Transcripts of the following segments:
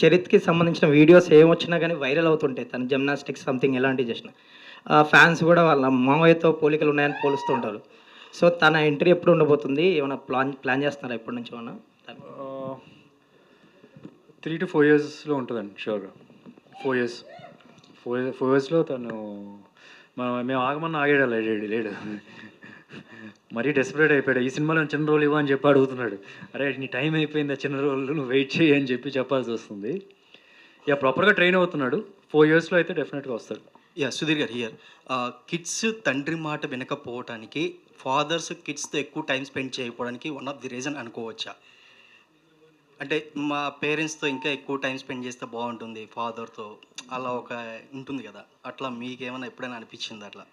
చరిత్కి సంబంధించిన వీడియోస్ ఏమొచ్చినా కానీ వైరల్ అవుతుంటాయి. తన జిమ్నాస్టిక్స్ సంథింగ్ ఎలాంటివి చేసిన ఫ్యాన్స్ కూడా వాళ్ళ మామయ్యతో పోలికలు ఉన్నాయని పోలుస్తూ ఉంటారు. సో తన ఎంట్రీ ఎప్పుడు ఉండబోతుంది? ఏమైనా ప్లాన్ చేస్తున్నారా ఎప్పటి నుంచి ఏమన్నా? 3 to 4 yearsలో ఉంటుందండి షూర్గా. 4 yearsలో తను మేము ఆగమన్నా ఆగాడు లేడు. మరీ డెస్పరేట్ అయిపోయాడు. ఈ సినిమాలో చిన్న రోల్ ఇవ్వ అని చెప్పి అడుగుతున్నాడు. అరే నీ టైం అయిపోయింది, ఆ చిన్న రోల్ నువ్వు వెయిట్ చేయి అని చెప్పాల్సి వస్తుంది. ప్రాపర్గా ట్రైన్ అవుతున్నాడు. 4 yearsలో అయితే డెఫినెట్గా వస్తాడు. సుధీర్ గారు హియర్. కిడ్స్ తండ్రి మాట వినకపోవడానికి, ఫాదర్స్ కిడ్స్తో ఎక్కువ టైం స్పెండ్ చేయకపోవడానికి వన్ ఆఫ్ ది రీజన్ అనుకోవచ్చా? అంటే మా పేరెంట్స్తో ఇంకా ఎక్కువ టైం స్పెండ్ చేస్తే బాగుంటుంది ఫాదర్తో, అలా ఒక ఉంటుంది కదా, అట్లా మీకేమైనా ఎప్పుడైనా అనిపించింది అట్లా?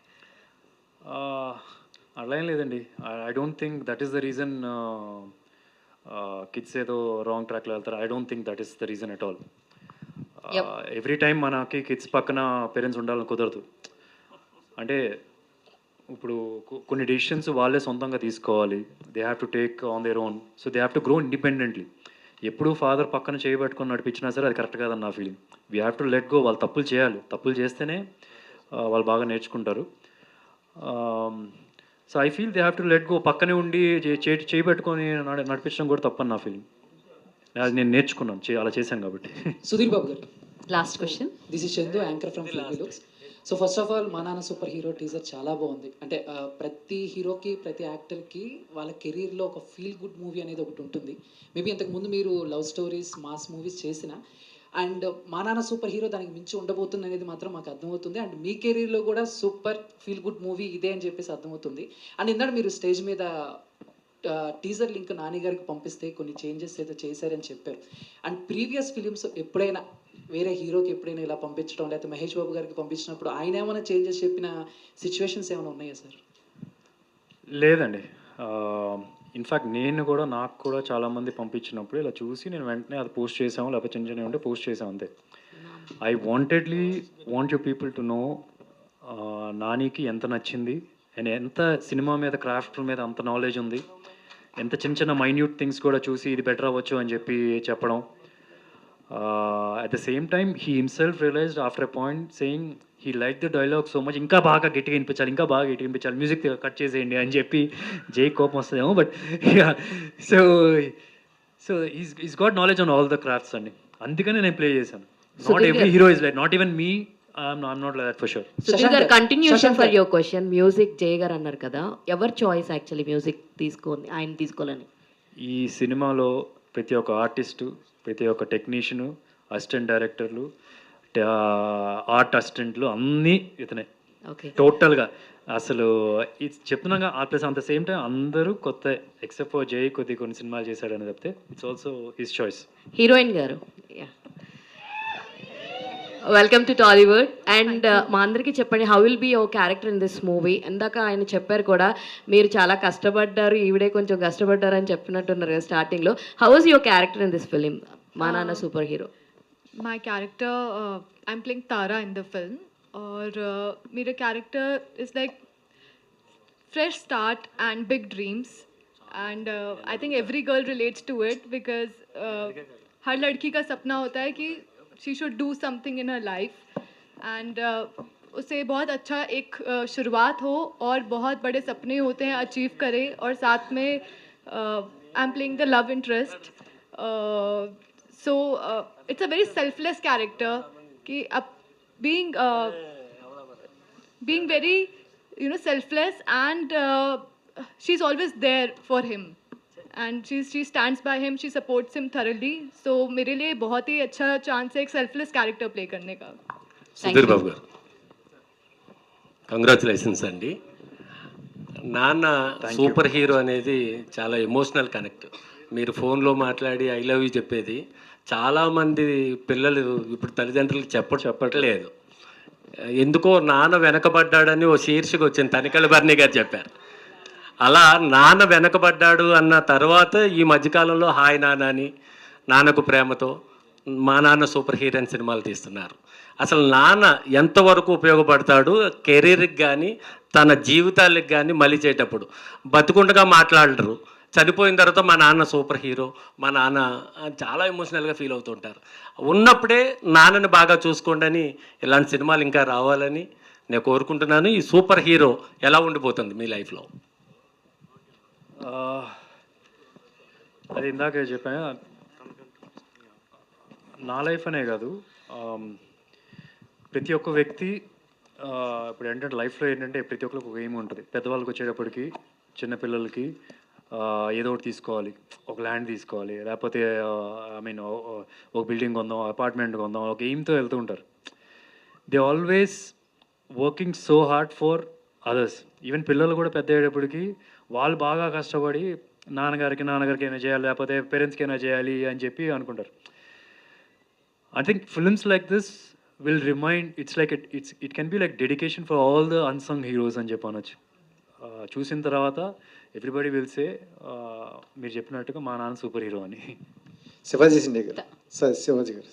అలా ఏం లేదండి. I don't think that is the reason kids ఏదో రాంగ్ ట్రాక్లో వెళ్తారు. I don't think that is the reason at all. Every time మనకి కిడ్స్ పక్కన పేరెంట్స్ ఉండాలని కుదరదు. అంటే ఇప్పుడు కొన్ని డెసిషన్స్ వాళ్ళే సొంతంగా తీసుకోవాలి. They have to take on their own. So they have to grow independently. ఎప్పుడు ఫాదర్ పక్కన చేయబెట్టుకొని నడిపించినా సరే అది కరెక్ట్ కాదని నా feeling. We have to let go. వాళ్ళు తప్పులు చేయాలి. తప్పులు చేస్తేనే వాళ్ళు బాగా నేర్చుకుంటారు. So I feel they have to let go. పక్కనే ఉండి చేయబెట్టుకొని నడిపించడం కూడా తప్పని నా ఫీలింగ్. అది నేను నేర్చుకున్నాను, అలా చేశాను కాబట్టి. సుధీర్ బాబు గారు, last question. This is Chandu, anchor from filmy looks. So first of all మా నాన్న సూపర్ హీరో టీజర్ చాలా బాగుంది. అంటే ప్రతి హీరోకి, ప్రతి యాక్టర్కి వాళ్ళ కెరీర్లో ఒక ఫీల్ గుడ్ మూవీ అనేది ఒకటి ఉంటుంది. మేబీ ఇంతకుముందు మీరు లవ్ స్టోరీస్, మాస్ మూవీస్ చేసిన, అండ్ మా నాన్న సూపర్ హీరో దానికి మించి ఉండబోతుంది అనేది మాత్రం మాకు అర్థమవుతుంది. అండ్ మీ కెరీర్లో కూడా సూపర్ ఫీల్ గుడ్ మూవీ ఇదే అని చెప్పేసి అర్థమవుతుంది. అండ్ ఇందాక మీరు స్టేజ్ మీద టీజర్ లింక్ నాని గారికి పంపిస్తే కొన్ని చేంజెస్ అయితే చేశారని చెప్పారు. అండ్ ప్రీవియస్ ఫిలిమ్స్ ఎప్పుడైనా వేరే హీరోకి ఎప్పుడైనా ఇలా పంపించడం, లేకపోతే మహేష్ బాబు గారికి పంపించినప్పుడు ఆయన ఏమైనా చేంజెస్ చెప్పిన సిచ్యువేషన్స్ ఏమైనా ఉన్నాయా సార్? లేదండి. ఇన్ఫ్యాక్ట్ నాకు కూడా చాలామంది పంపించినప్పుడు ఇలా చూసి నేను వెంటనే అది పోస్ట్ చేసాము, లేకపోతే చిన్న చిన్న ఉంటే పోస్ట్ చేసాము అంతే. I want you people to know నానికి ఎంత నచ్చింది అండ్ ఎంత సినిమా మీద, క్రాఫ్ట్ మీద అంత నాలెడ్జ్ ఉంది. ఎంత చిన్న చిన్న మైన్యూట్ థింగ్స్ కూడా చూసి ఇది బెటర్ అవ్వచ్చు అని చెప్పడం. At the same time he himself realised after a point saying he like the dialogue so much, ఇంకా బాగా గట్టిగా వినిపించాలి, మ్యూజిక్ కట్ చేసేయండి అని చెప్పి జై కోపం వస్తుందేమో. But so is got knowledge on all the crafts అండి. అందుకనే నేను ప్లే చేశాను. Not every hero is like, not even me, I'm not like that for sure. Sudheer గారు, continuation for your question. Music Jaya గారు అన్నారు కదా, ఎవరి చాయిస్ యాక్చువల్లీ మ్యూజిక్ ఆయన తీసుకోవాలని? ఈ సినిమాలో ప్రతి ఒక్క ఆర్టిస్టు, ప్రతి ఒక్క టెక్నీషియను, అసిస్టెంట్ డైరెక్టర్లు, ఆర్ట్ అసిస్టెంట్లు అన్నీ ఇతనే. ఓకే, టోటల్గా అసలు ఇది చెప్తున్నాగా. ప్లస్ అంత సేమ్ టైం అందరూ కొత్త, ఎక్సెప్ట్ ఫర్ జై కొన్ని సినిమాలు చేశాడని చెప్తే it's also his choice. Heroine గారు, వెల్కమ్ టు టాలీవుడ్. అండ్ మా అందరికీ చెప్పండి, how will be your character in this movie? ఇందాక ఆయన చెప్పారు కూడా, మీరు చాలా కష్టపడ్డారు, ఈవిడే కొంచెం కష్టపడ్డారు అని చెప్పినట్టున్నారు కదా స్టార్టింగ్లో. How is your character in this film, మా నాన్న super hero? My character, I'm playing Tara in the film, or मेरा character is like fresh start and big dreams, and I think every girl relates to it because हर लड़की का सपना होता है कि she should do something in her life, and उसे बहुत अच्छा एक शुरुआत हो और बहुत बड़े सपने होते हैं अचीव करे, और साथ में I'm playing the love interest. So it's a very selfless character कि अब being very selfless, and she's always there for him, and she stands by him, she supports him thoroughly. So मेरे लिए बहुत ही अच्छा चांस है एक selfless character play करने का. సుధీర్ బాబు గారు, కంగ్రాచులేషన్స్ అండి. నాన్న సూపర్ హీరో అనేది చాలా ఎమోషనల్ కనెక్ట్. మీరు ఫోన్లో మాట్లాడి ఐ లవ్ యూ చెప్పేది చాలామంది పిల్లలు ఇప్పుడు తల్లిదండ్రులకు చెప్పట్లేదు. ఎందుకో నాన్న వెనకబడ్డాడని ఓ శీర్షిక వచ్చింది, తనికెళ్ళ బర్ని గారు చెప్పారు. అలా నాన్న వెనకబడ్డాడు అన్న తర్వాత ఈ మధ్యకాలంలో హాయ్ నాన్న అని, నాన్నకు ప్రేమతో, మా నాన్న సూపర్ హీరోయిన్ సినిమాలు తీస్తున్నారు. అసలు నాన్న ఎంతవరకు ఉపయోగపడతాడు కెరీర్కి కానీ తన జీవితాలకు కానీ మలిచేటప్పుడు? బతుకుండగా మాట్లాడరు, చనిపోయిన తర్వాత మా నాన్న సూపర్ హీరో, మా నాన్న చాలా ఎమోషనల్గా ఫీల్ అవుతుంటారు. ఉన్నప్పుడే నాన్నని బాగా చూసుకోండి అని ఇలాంటి సినిమాలు ఇంకా రావాలని నేను కోరుకుంటున్నాను. ఈ సూపర్ హీరో ఎలా ఉండిపోతుంది మీ లైఫ్లో? అది ఇందాక చెప్పాను, నా లైఫ్ అనే కాదు, ప్రతి ఒక్క వ్యక్తి ఇప్పుడు ఏంటంటే లైఫ్లో ఏంటంటే ప్రతి ఒక్కరికి ఒక ఎయిమ్ ఉంటుంది. పెద్దవాళ్ళకి వచ్చేటప్పటికి చిన్నపిల్లలకి ఏదో ఒకటి తీసుకోవాలి, ఒక ల్యాండ్ తీసుకోవాలి, లేకపోతే ఐ మీన్ ఒక బిల్డింగ్ కొందాం, అపార్ట్మెంట్ కొందాం, ఒక ఎయిమ్తో వెళ్తూ ఉంటారు. They always working so hard for others. Even పిల్లలు కూడా పెద్ద అయ్యేటప్పటికి వాళ్ళు బాగా కష్టపడి నాన్నగారికి అయినా చేయాలి, లేకపోతే పేరెంట్స్కి అయినా చేయాలి అని చెప్పి అనుకుంటారు. I think films like this will remind, it can be like dedication for all the unsung heroes అని చెప్పనొచ్చు. చూసిన తర్వాత ఎవ్రీబడి విల్ సే మీరు చెప్పినట్టుగా మా నాన్న సూపర్ హీరో అని. శివాజీ సిండే గారు, శివాజీ గారు.